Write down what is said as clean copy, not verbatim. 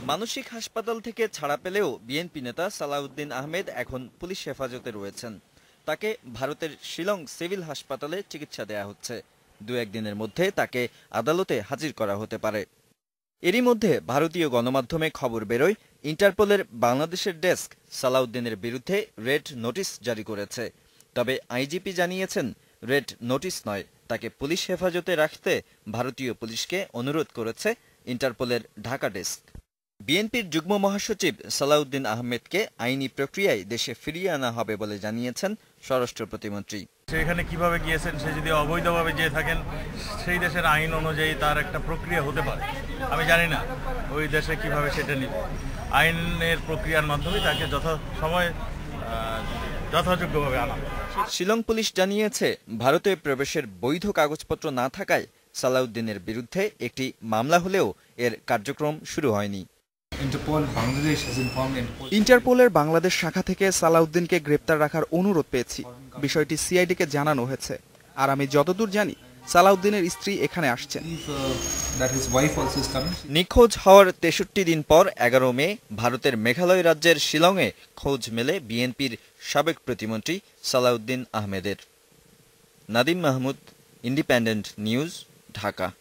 মানসিক হাসপাতাল থেকে ছাড়া পেলেও বিএনপি নেতা সালাউদ্দিন আহমেদ এখন পুলিশ হেফাজতে রয়েছেন। তাকে ভারতের শিলং সিভিল হাসপাতালে চিকিৎসা দেয়া হচ্ছে। দু-এক দিনের মধ্যে তাকে আদালতে হাজির করা হতে পারে। এরই মধ্যে ভারতীয় গণমাধ্যমে খবর বেরোয়, ইন্টারপোলের বাংলাদেশের ডেস্ক সালাউদ্দিনের বিরুদ্ধে রেড নোটিশ জারি করেছে। তবে আইজিপি জানিয়েছেন, রেড নোটিশ নয়, তাকে পুলিশ হেফাজতে রাখতে ভারতীয় পুলিশকে অনুরোধ করেছে ইন্টারপোলের ঢাকা ডেস্ক। বিএনপির যুগ্ম মহাসচিব সালাউদ্দিন আহমেদকে আইনি প্রক্রিয়ায় দেশে ফিরিয়ে আনা হবে বলে জানিয়েছেন স্বরাষ্ট্র প্রতিমন্ত্রী। সেখানে কিভাবে গিয়েছেন, সে যদি অবৈধভাবে যেয়ে থাকেন, সেই দেশের আইন অনুযায়ী তার একটা প্রক্রিয়া হতে পারে। আমি জানি না ওই দেশে কিভাবে সেটা নিবে। আইনের প্রক্রিয়ার মাধ্যমে তাকে যথাসময়ে যথাযোগ্যভাবে আনা। শিলং পুলিশ জানিয়েছে, ভারতে প্রবেশের বৈধ কাগজপত্র না থাকায় সালাউদ্দিনের বিরুদ্ধে একটি মামলা হলেও এর কার্যক্রম শুরু হয়নি। ইন্টারপোলের বাংলাদেশ শাখা থেকে সালাউদ্দিনকে গ্রেপ্তার রাখার অনুরোধ পেয়েছি। বিষয়টি সিআইডিকে জানানো হয়েছে। আর আমি যতদূর জানি, সালাউদ্দিনের স্ত্রী এখানে আসছেন। নিখোঁজ হওয়ার ৬৩ দিন পর ১১ মে ভারতের মেঘালয় রাজ্যের শিলংয়ে খোঁজ মেলে বিএনপির সাবেক প্রতিমন্ত্রী সালাউদ্দিন আহমেদের। Nadim Mahmud, Independent News, Dhaka.